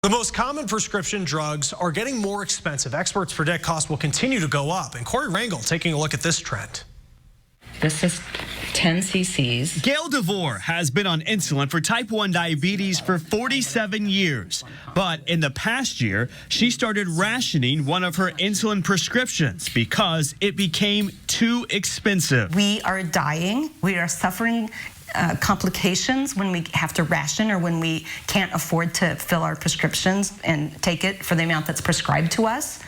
The most common prescription drugs are getting more expensive. Experts predict costs will continue to go up. And Corey Rangel taking a look at this trend. This is 10 cc's. Gail DeVore has been on insulin for type 1 diabetes for 47 years. But in the past year, she started rationing one of her insulin prescriptions because it became too expensive. We are dying. We are suffering complications when we have to ration or when we can't afford to fill our prescriptions and take it for the amount that's prescribed to us.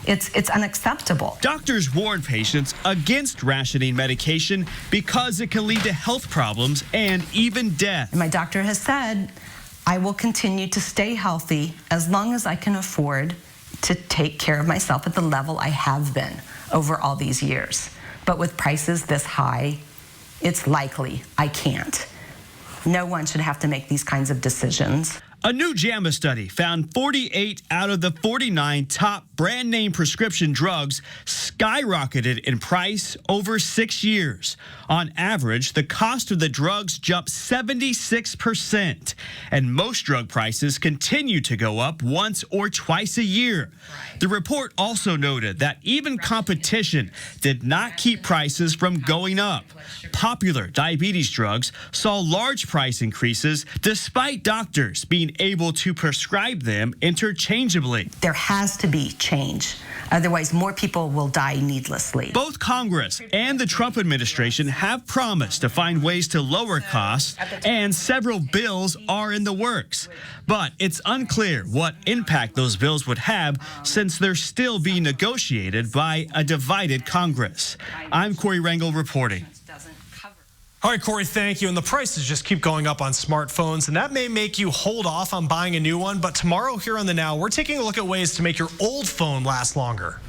It's unacceptable. Doctors warn patients against rationing medication because it can lead to health problems and even death. And my doctor has said, I will continue to stay healthy as long as I can afford to take care of myself at the level I have been over all these years. But with prices this high, it's likely I can't. No one should have to make these kinds of decisions. A new JAMA study found 48 out of the 49 top brand name prescription drugs skyrocketed in price over 6 years. On average, the cost of the drugs jumped 76%, and most drug prices continue to go up once or twice a year. The report also noted that even competition did not keep prices from going up. Popular diabetes drugs saw large price increases despite doctors being able to prescribe them interchangeably. There has to be change. Otherwise, more people will die needlessly. Both Congress and the Trump administration have promised to find ways to lower costs, and several bills are in the works. But it's unclear what impact those bills would have since they're still being negotiated by a divided Congress. I'm Corey Rangel reporting. All right, Corey, thank you. And the prices just keep going up on smartphones, and that may make you hold off on buying a new one. But tomorrow here on The Now, we're taking a look at ways to make your old phone last longer.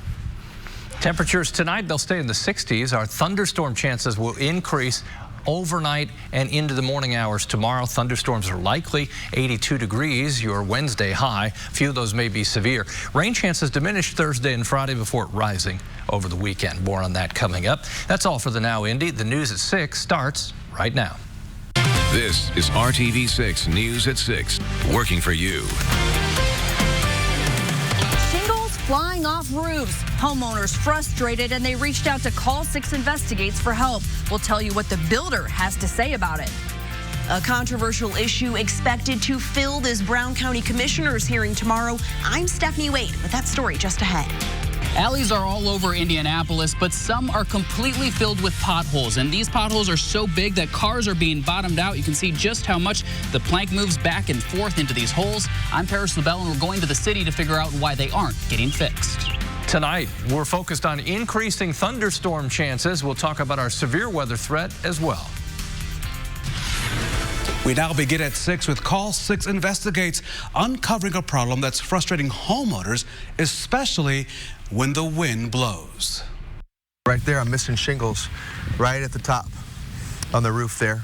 Temperatures tonight, they'll stay in the 60s. Our thunderstorm chances will increase overnight and into the morning hours tomorrow. Thunderstorms are likely. 82 degrees, your Wednesday high. A few of those may be severe. Rain chances diminish Thursday and Friday before rising over the weekend. More on that coming up. That's all for The Now, Indy. The news at 6 starts right now. This is RTV6 News at 6, working for you. Flying off roofs. Homeowners frustrated, and they reached out to Call 6 Investigates for help. We'll tell you what the builder has to say about it. A controversial issue expected to fill this Brown County Commissioner's hearing tomorrow. I'm Stephanie Wade with that story just ahead. Alleys are all over Indianapolis, but some are completely filled with potholes. And these potholes are so big that cars are being bottomed out. You can see just how much the plank moves back and forth into these holes. I'm Paris LaBelle, and we're going to the city to figure out why they aren't getting fixed. Tonight, we're focused on increasing thunderstorm chances. We'll talk about our severe weather threat as well. We now begin at 6 with Call 6 Investigates, uncovering a problem that's frustrating homeowners, especially when the wind blows. Right there, I'm missing shingles right at the top on the roof there.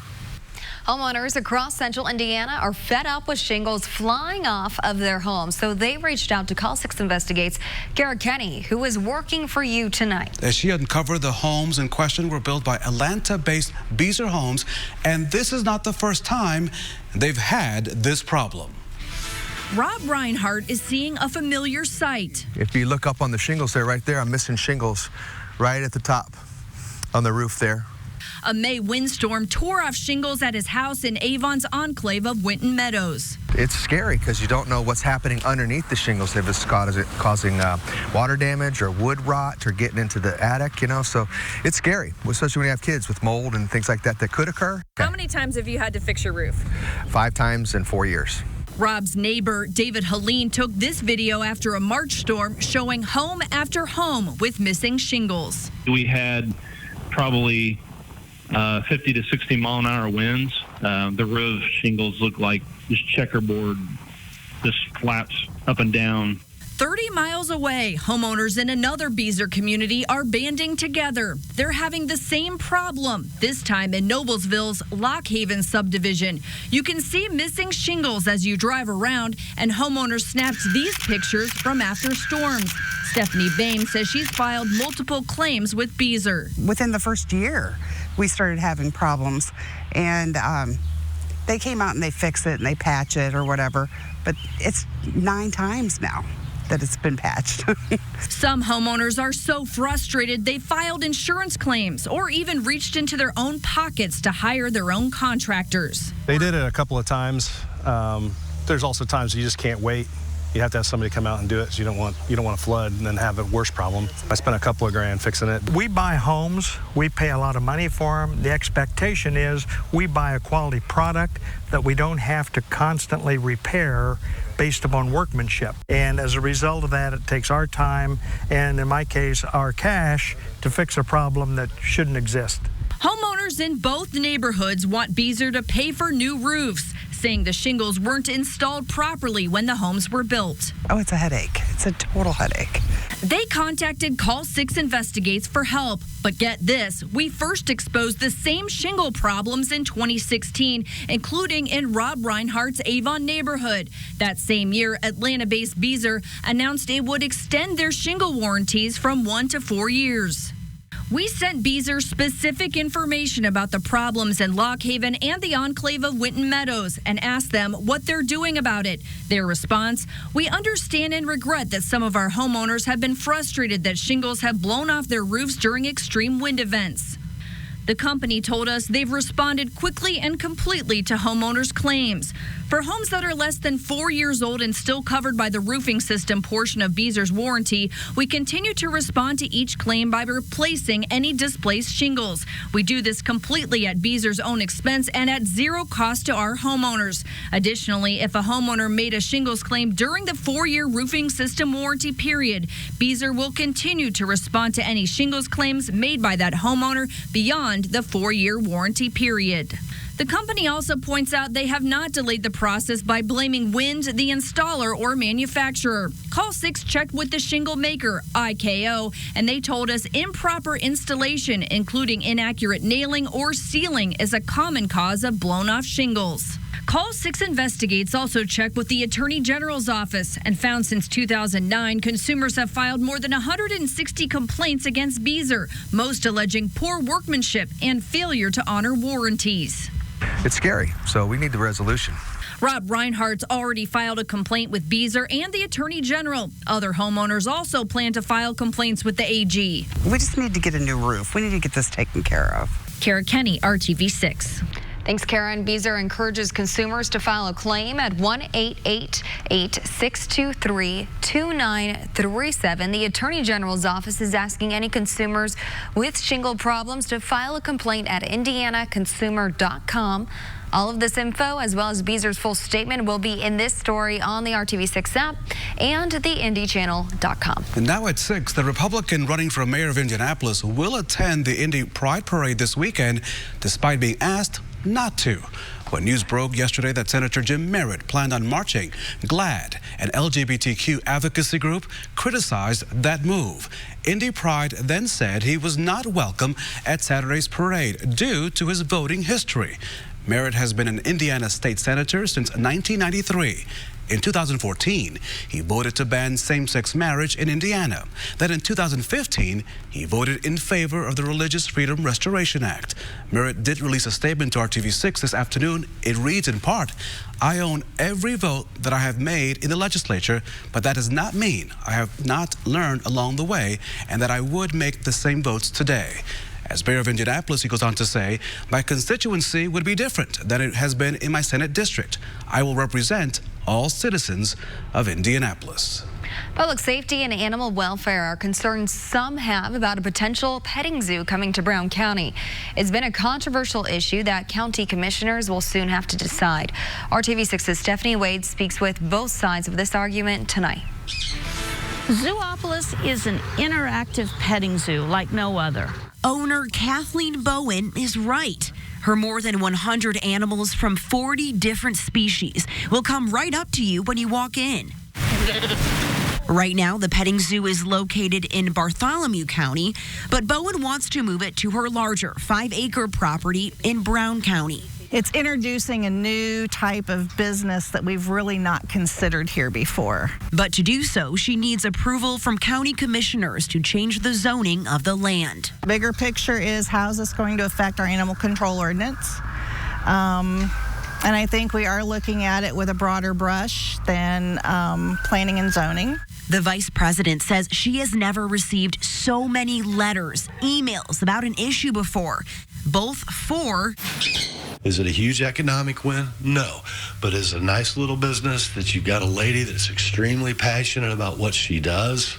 Homeowners across central Indiana are fed up with shingles flying off of their homes, so they reached out to Call 6 Investigates. Garrett Kenny, who is working for you tonight. As she uncovered, the homes in question were built by Atlanta-based Beezer Homes, and this is not the first time they've had this problem. Rob Reinhardt is seeing a familiar sight. If you look up on the shingles there, right there, I'm missing shingles right at the top on the roof there. A May windstorm tore off shingles at his house in Avon's enclave of Winton Meadows. It's scary because you don't know what's happening underneath the shingles. If it's causing water damage or wood rot or getting into the attic, you know, so it's scary, especially when you have kids with mold and things like that that could occur. How many times have you had to fix your roof? 5 times in 4 years. Rob's neighbor, David Helene, took this video after a March storm showing home after home with missing shingles. We had probably 50 to 60 mile an hour winds. The roof shingles look like this checkerboard, just flaps up and down. 30 miles away, homeowners in another Beezer community are banding together. They're having the same problem, this time in Noblesville's Lock Haven subdivision. You can see missing shingles as you drive around, and homeowners snapped these pictures from after storms. Stephanie Bain says she's filed multiple claims with Beezer. Within the first year, we started having problems, and they came out and they fix it and they patch it or whatever, but it's 9 times now that it's been patched. Some homeowners are so frustrated they filed insurance claims or even reached into their own pockets to hire their own contractors. They did it a couple of times. There's also times you just can't wait. You have to have somebody come out and do it, so you don't want to flood and then have a worse problem. I spent a couple of grand fixing it. We buy homes, we pay a lot of money for them. The expectation is we buy a quality product that we don't have to constantly repair based upon workmanship. And as a result of that, it takes our time and, in my case, our cash to fix a problem that shouldn't exist. Homeowners in both neighborhoods want Beazer to pay for new roofs, saying the shingles weren't installed properly when the homes were built. Oh, it's a headache. It's a total headache. They contacted Call 6 Investigates for help. But get this, we first exposed the same shingle problems in 2016, including in Rob Reinhardt's Avon neighborhood. That same year, Atlanta-based Beazer announced it would extend their shingle warranties from 1 to 4 years. We sent Beazer specific information about the problems in Lock Haven and the enclave of Winton Meadows and asked them what they're doing about it. Their response, we understand and regret that some of our homeowners have been frustrated that shingles have blown off their roofs during extreme wind events. The company told us they've responded quickly and completely to homeowners' claims. For homes that are less than 4 years old and still covered by the roofing system portion of Beazer's warranty, we continue to respond to each claim by replacing any displaced shingles. We do this completely at Beazer's own expense and at zero cost to our homeowners. Additionally, if a homeowner made a shingles claim during the 4-year roofing system warranty period, Beazer will continue to respond to any shingles claims made by that homeowner beyond the 4-year warranty period. The company also points out they have not delayed the process by blaming wind, the installer, or manufacturer. Call 6 checked with the shingle maker, IKO, and they told us improper installation, including inaccurate nailing or sealing, is a common cause of blown-off shingles. Call 6 Investigates also checked with the Attorney General's office and found since 2009, consumers have filed more than 160 complaints against Beazer, most alleging poor workmanship and failure to honor warranties. It's scary, so we need the resolution. Rob Reinhardt's already filed a complaint with Beazer and the Attorney General. Other homeowners also plan to file complaints with the AG. We just need to get a new roof. We need to get this taken care of. Kara Kenny, RTV6. Thanks, Karen. Beazer encourages consumers to file a claim at 1-888-623-2937. The Attorney General's office is asking any consumers with shingle problems to file a complaint at indianaconsumer.com. All of this info, as well as Beazer's full statement, will be in this story on the RTV6 app and the IndyChannel.com. And now at 6, the Republican running for mayor of Indianapolis will attend the Indy Pride Parade this weekend, despite being asked not to. When news broke yesterday that Senator Jim Merritt planned on marching, GLAAD, an LGBTQ advocacy group, criticized that move. Indy Pride then said he was not welcome at Saturday's parade due to his voting history. Merritt has been an Indiana state senator since 1993. In 2014, he voted to ban same-sex marriage in Indiana. Then in 2015, he voted in favor of the Religious Freedom Restoration Act. Merritt did release a statement to RTV6 this afternoon. It reads in part, "I own every vote that I have made in the legislature, but that does not mean I have not learned along the way and that I would make the same votes today." As mayor of Indianapolis, he goes on to say, "My constituency would be different than it has been in my Senate district. I will represent all citizens of Indianapolis." Public safety and animal welfare are concerns some have about a potential petting zoo coming to Brown County. It's been a controversial issue that county commissioners will soon have to decide. RTV6's Stephanie Wade speaks with both sides of this argument tonight. Zoopolis is an interactive petting zoo like no other. Owner Kathleen Bowen is right. Her more than 100 animals from 40 different species will come right up to you when you walk in. Right now, the petting zoo is located in Bartholomew County, but Bowen wants to move it to her larger 5-acre property in Brown County. It's introducing a new type of business that we've really not considered here before. But to do so, she needs approval from county commissioners to change the zoning of the land. Bigger picture is how is this going to affect our animal control ordinance? And I think we are looking at it with a broader brush than planning and zoning. The vice president says she has never received so many letters, emails about an issue before, both for... Is it a huge economic win? No. But it's a nice little business that you've got a lady that's extremely passionate about what she does,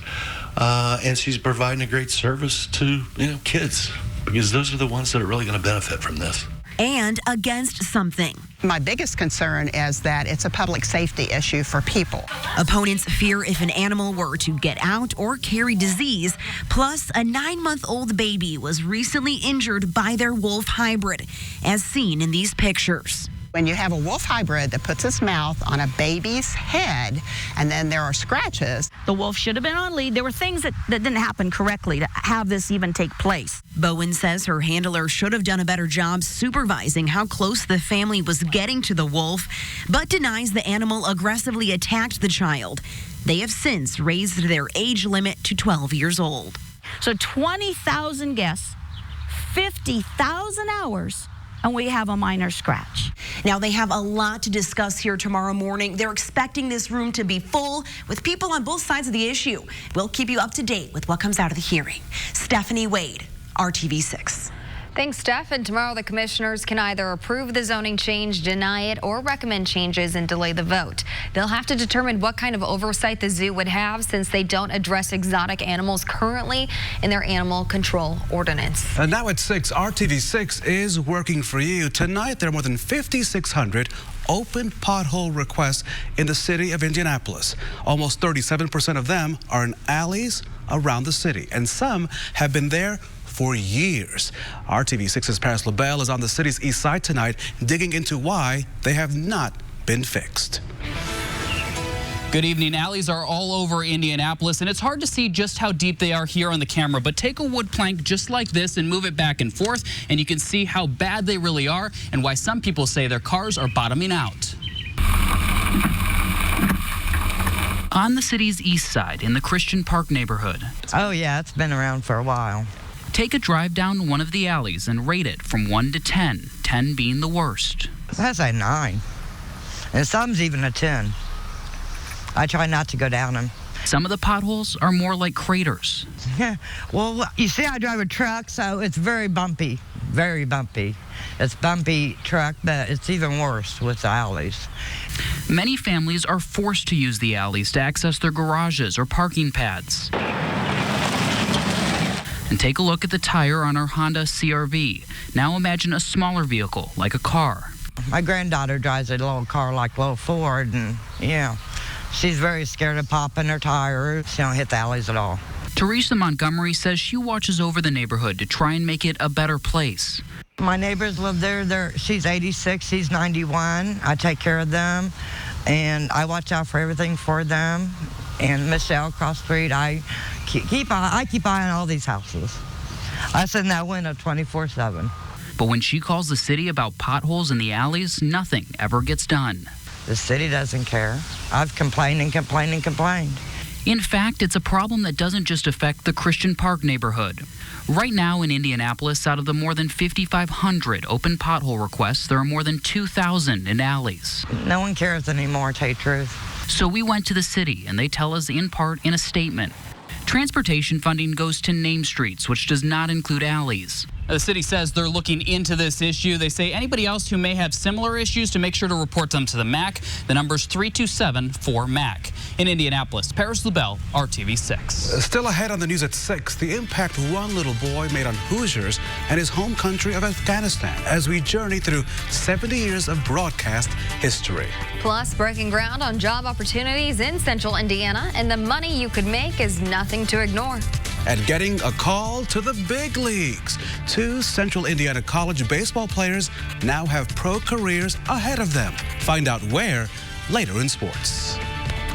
and she's providing a great service to kids, because those are the ones that are really going to benefit from this. And against something. My biggest concern is that it's a public safety issue for people. Opponents fear if an animal were to get out or carry disease. Plus, a 9-month-old baby was recently injured by their wolf hybrid, as seen in these pictures. When you have a wolf hybrid that puts its mouth on a baby's head and then there are scratches. The wolf should have been on lead. There were things that didn't happen correctly to have this even take place. Bowen says her handler should have done a better job supervising how close the family was getting to the wolf, but denies the animal aggressively attacked the child. They have since raised their age limit to 12 years old. So 20,000 guests, 50,000 hours, and we have a minor scratch. Now, they have a lot to discuss here tomorrow morning. They're expecting this room to be full with people on both sides of the issue. We'll keep you up to date with what comes out of the hearing. Stephanie Wade, RTV6. Thanks, Steph. And tomorrow, the commissioners can either approve the zoning change, deny it, or recommend changes and delay the vote. They'll have to determine what kind of oversight the zoo would have, since they don't address exotic animals currently in their animal control ordinance. And now at 6, RTV6 is working for you. Tonight, there are more than 5,600 open pothole requests in the city of Indianapolis. Almost 37% of them are in alleys around the city, and some have been there for years. RTV6's Paris LaBelle is on the city's east side tonight, digging into why they have not been fixed. Good evening. Alleys are all over Indianapolis, and it's hard to see just how deep they are here on the camera, but take a wood plank just like this and move it back and forth, and you can see how bad they really are and why some people say their cars are bottoming out. On the city's east side in the Christian Park neighborhood. Oh yeah, it's been around for a while. Take a drive down one of the alleys and rate it from 1 to 10, 10 being the worst. That's a 9, and some's even a 10. I try not to go down them. Some of the potholes are more like craters. Well, you see, I drive a truck, so it's very bumpy, very bumpy. It's bumpy truck, but it's even worse with the alleys. Many families are forced to use the alleys to access their garages or parking pads. And take a look at the tire on our Honda CR-V. Now imagine a smaller vehicle, like a car. My granddaughter drives a little car like little Ford, and yeah, she's very scared of popping her tires. She don't hit the alleys at all. Teresa Montgomery says she watches over the neighborhood to try and make it a better place. My neighbors live there. She's 86, she's 91. I take care of them, and I watch out for everything for them. And Michelle across the street, I keep eye on all these houses. I sit in that window 24/7. But when she calls the city about potholes in the alleys, nothing ever gets done. The city doesn't care. I've complained and complained and complained. In fact, it's a problem that doesn't just affect the Christian Park neighborhood. Right now in Indianapolis, out of the more than 5,500 open pothole requests, there are more than 2,000 in alleys. No one cares anymore, to tell you the truth. So we went to the city, and they tell us in part in a statement. Transportation funding goes to name streets, which does not include alleys. The city says they're looking into this issue. They say anybody else who may have similar issues to make sure to report them to the MAC. The number's 327-4MAC. In Indianapolis, Paris LaBelle, RTV6. Still ahead on the news at 6, the impact one little boy made on Hoosiers and his home country of Afghanistan as we journey through 70 years of broadcast history. Plus, breaking ground on job opportunities in central Indiana, and the money you could make is nothing to ignore. And getting a call to the big leagues. 2 Central Indiana College baseball players now have pro careers ahead of them. Find out where later in sports.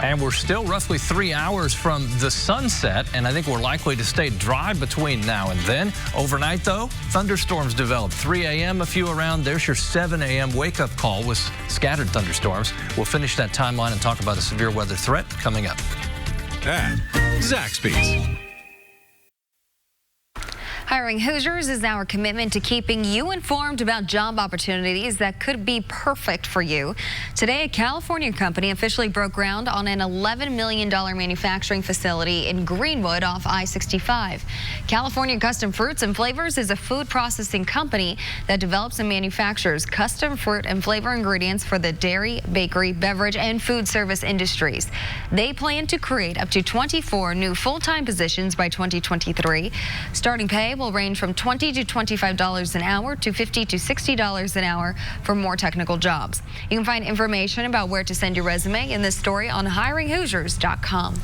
And we're still roughly 3 hours from the sunset, and I think we're likely to stay dry between now and then. Overnight, though, thunderstorms develop. 3 a.m., a few around. There's your 7 a.m. wake-up call with scattered thunderstorms. We'll finish that timeline and talk about a severe weather threat coming up. And Zaxby's. Hiring Hoosiers is our commitment to keeping you informed about job opportunities that could be perfect for you. Today, a California company officially broke ground on an $11 million manufacturing facility in Greenwood off I-65. California Custom Fruits and Flavors is a food processing company that develops and manufactures custom fruit and flavor ingredients for the dairy, bakery, beverage, and food service industries. They plan to create up to 24 new full-time positions by 2023. Starting pay will range from $20 to $25 an hour to $50 to $60 an hour for more technical jobs. You can find information about where to send your resume in this story on hiringhoosiers.com.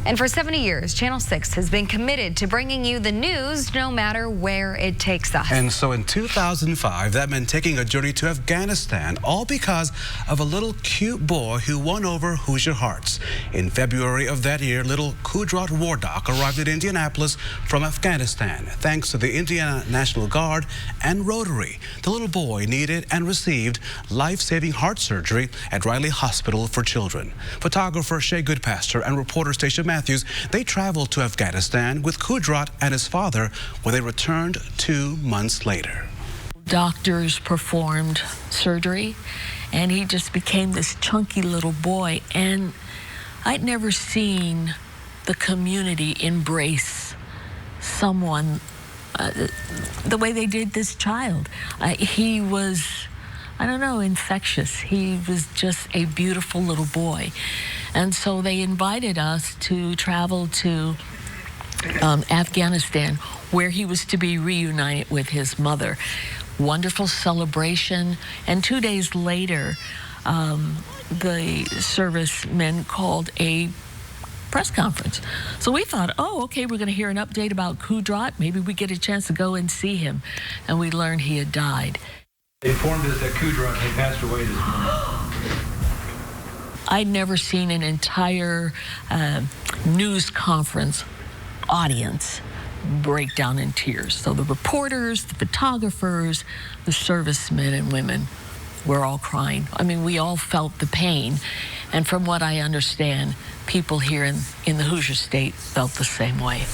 And for 70 years, Channel 6 has been committed to bringing you the news no matter where it takes us. And so in 2005, that meant taking a journey to Afghanistan, all because of a little cute boy who won over Hoosier hearts. In February of that year, little Kudrat Wardak arrived at Indianapolis from Afghanistan. Thanks to the Indiana National Guard and Rotary, the little boy needed and received life-saving heart surgery at Riley Hospital for Children. Photographer Shea Goodpaster and reporter Stacia Matthews, they traveled to Afghanistan with Kudrat and his father, where they returned 2 months later. Doctors performed surgery, and he just became this chunky little boy. And I'd never seen the community embrace someone the way they did this child. He was, I don't know, infectious. He was just a beautiful little boy. And so they invited us to travel to Afghanistan, where he was to be reunited with his mother. Wonderful celebration. And 2 days later, the servicemen called a press conference. So we thought, oh, okay, we're going to hear an update about Kudrat. Maybe we get a chance to go and see him. And we learned he had died. They informed us that Kudrat had passed away this morning. I'd never seen an entire news conference audience break down in tears. So the reporters, the photographers, the servicemen and women were all crying. I mean, we all felt the pain. And from what I understand, people here in the Hoosier State felt the same way.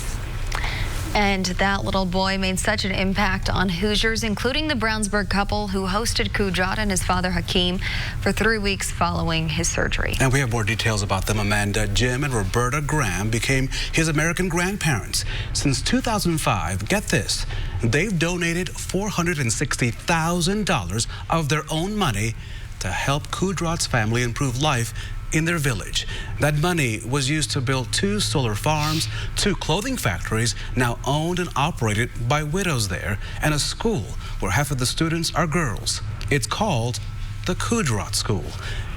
And that little boy made such an impact on Hoosiers, including the Brownsburg couple who hosted Kudrat and his father Hakeem for 3 weeks following his surgery. And we have more details about them. Amanda, Jim, and Roberta Graham became his American grandparents. Since 2005, get this, they've donated $460,000 of their own money to help Kudrat's family improve life in their village. That money was used to build 2 solar farms, 2 clothing factories now owned and operated by widows there, and a school where half of the students are girls. It's called the Kudrat School.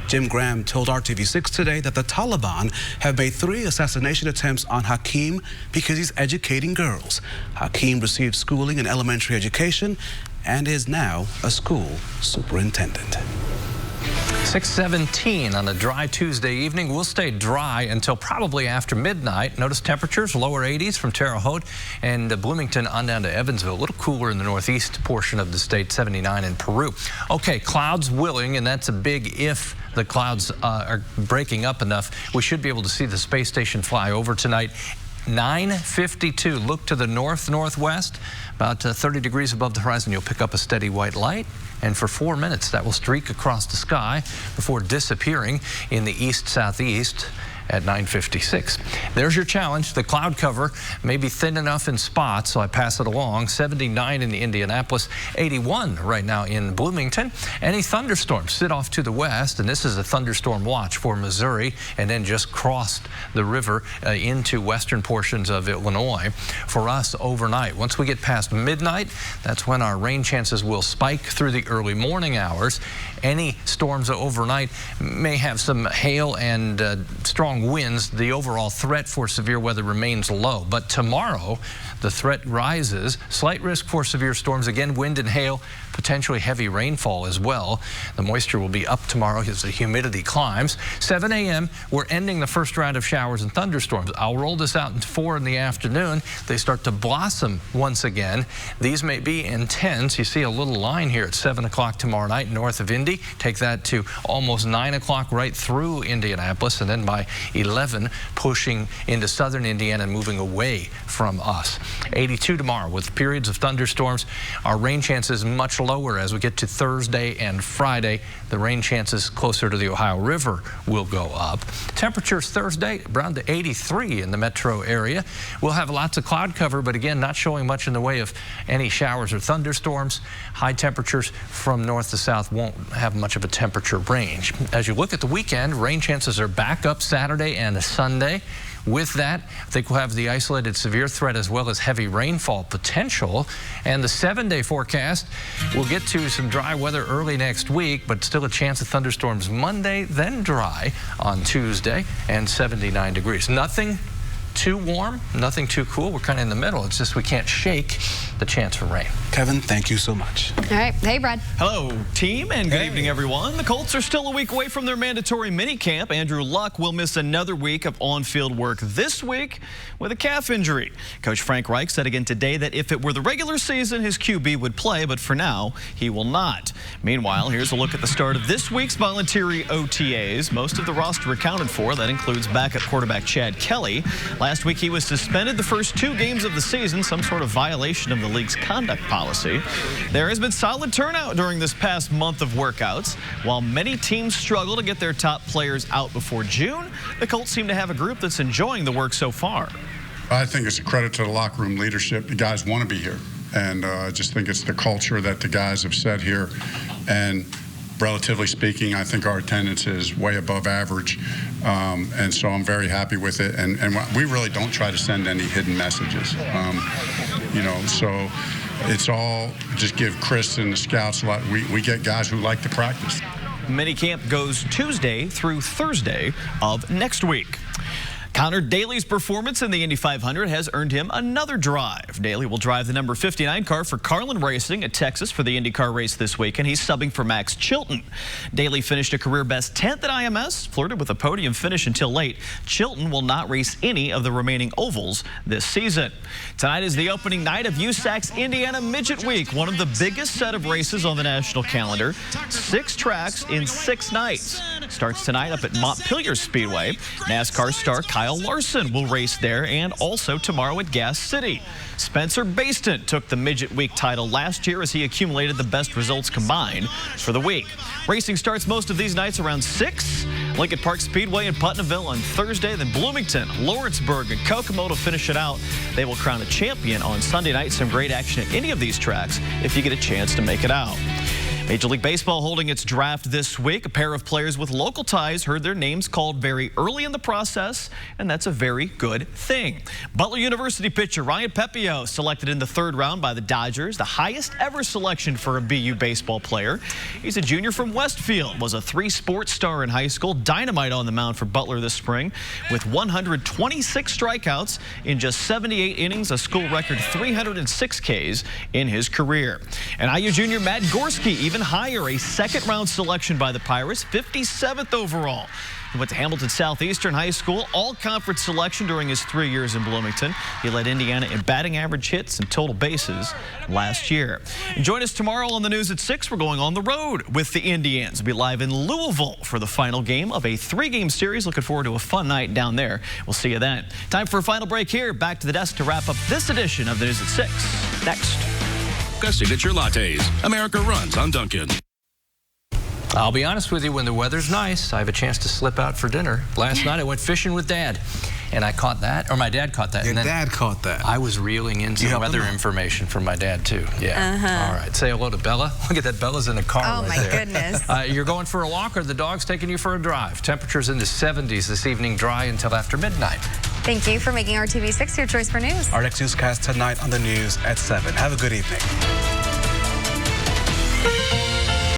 Jim Graham told RTV6 today that the Taliban have made 3 assassination attempts on Hakeem because he's educating girls. Hakeem received schooling and elementary education and is now a school superintendent. 6:17 on a dry Tuesday evening. We'll stay dry until probably after midnight. Notice temperatures lower 80s from Terre Haute and Bloomington on down to Evansville. A little cooler in the northeast portion of the state, 79 in Peru. Okay, clouds willing, and that's a big if. The clouds are breaking up enough. We should be able to see the space station fly over tonight. 9:52. Look to the northwest, about 30 degrees above the horizon. You'll pick up a steady white light, and for 4 minutes that will streak across the sky before disappearing in the east-southeast at 9:56. There's your challenge. The cloud cover may be thin enough in spots, so I pass it along. 79 in the Indianapolis, 81 right now in Bloomington. Any thunderstorms sit off to the west, and this is a thunderstorm watch for Missouri, and then just crossed the river into western portions of Illinois. For us overnight, once we get past midnight, that's when our rain chances will spike through the early morning hours. Any storms overnight may have some hail and strong winds. The overall threat for severe weather remains low, but tomorrow the threat rises. Slight risk for severe storms, again wind and hail, potentially heavy rainfall as well. The moisture will be up tomorrow as the humidity climbs. 7 a.m. we're ending the first round of showers and thunderstorms. I'll roll this out into 4 in the afternoon. They start to blossom once again. These may be intense. You see a little line here at 7 o'clock tomorrow night north of Indy. Take that to almost 9 o'clock right through Indianapolis, and then by by 11, pushing into southern Indiana and moving away from us. 82 tomorrow with periods of thunderstorms. Our rain chances much lower as we get to Thursday and Friday. The rain chances closer to the Ohio River will go up. Temperatures Thursday around to 83 in the metro area. We'll have lots of cloud cover, but again, not showing much in the way of any showers or thunderstorms. High temperatures from north to south won't have much of a temperature range. As you look at the weekend, rain chances are back up Saturday and Sunday. With that, I think we'll have the isolated severe threat as well as heavy rainfall potential. And the 7-day forecast, we'll get to some dry weather early next week, but still a chance of thunderstorms Monday, then dry on Tuesday, and 79 degrees. Nothing too warm, nothing too cool. We're kind of in the middle. It's just we can't shake the chance for rain. Kevin, thank you so much. All right. Hey, Brad. Hello, team, and good evening, everyone. The Colts are still a week away from their mandatory minicamp. Andrew Luck will miss another week of on-field work this week with a calf injury. Coach Frank Reich said again today that if it were the regular season, his QB would play, but for now, he will not. Meanwhile, here's a look at the start of this week's voluntary OTAs. Most of the roster accounted for. That includes backup quarterback Chad Kelly. Last week, he was suspended the first 2 games of the season, some sort of violation of the league's conduct policy. There has been solid turnout during this past month of workouts. While many teams struggle to get their top players out before June, the Colts seem to have a group that's enjoying the work so far. I think it's a credit to the locker room leadership. The guys want to be here. And I just think it's the culture that the guys have set here. And relatively speaking, I think our attendance is way above average. And so I'm very happy with it. And we really don't try to send any hidden messages. You know, so it's all just give Chris and the scouts a lot. We get guys who like to practice. Minicamp goes Tuesday through Thursday of next week. Connor Daly's performance in the Indy 500 has earned him another drive. Daly will drive the number 59 car for Carlin Racing at Texas for the IndyCar race this week, and he's subbing for Max Chilton. Daly finished a career-best 10th at IMS, flirted with a podium finish until late. Chilton will not race any of the remaining ovals this season. Tonight is the opening night of USAC's Indiana Midget Week, one of the biggest set of races on the national calendar. 6 tracks in 6 nights. Starts tonight up at Montpelier Speedway. NASCAR star Kyle Larson will race there, and also tomorrow at Gas City. Spencer Baston took the Midget Week title last year as he accumulated the best results combined for the week. Racing starts most of these nights around 6. Lincoln Park Speedway in Putnamville on Thursday, then Bloomington, Lawrenceburg, and Kokomo to finish it out. They will crown a champion on Sunday night. Some great action at any of these tracks if you get a chance to make it out. Major League Baseball holding its draft this week. A pair of players with local ties heard their names called very early in the process, and that's a very good thing. Butler University pitcher Ryan Pepio selected in the 3rd round by the Dodgers, the highest ever selection for a BU baseball player. He's a junior from Westfield, was a 3-sport star in high school, dynamite on the mound for Butler this spring with 126 strikeouts in just 78 innings, a school record 306 Ks in his career. And IU junior Matt Gorski even higher, a 2nd-round selection by the Pirates, 57th overall. He went to Hamilton Southeastern High School, all-conference selection during his 3 years in Bloomington. He led Indiana in batting average, hits, and total bases last year. And join us tomorrow on the news at 6. We're going on the road with the Indians. We'll be live in Louisville for the final game of a 3-game series. Looking forward to a fun night down there. We'll see you then. Time for a final break here. Back to the desk to wrap up this edition of the news at 6. Next. Signature lattes. America runs on Dunkin'. I'll be honest with you, when the weather's nice, I have a chance to slip out for dinner. Last night I went fishing with Dad, and I caught that, or my dad caught that. Your dad caught that. I was reeling in some weather information from my dad, too. Yeah. All right. Say hello to Bella. Look at that. Bella's in the car right there. Oh, my goodness. You're going for a walk, or the dog's taking you for a drive. Temperatures in the 70s this evening, dry until after midnight. Thank you for making RTV6 your choice for news. Our next newscast tonight on the news at 7. Have a good evening.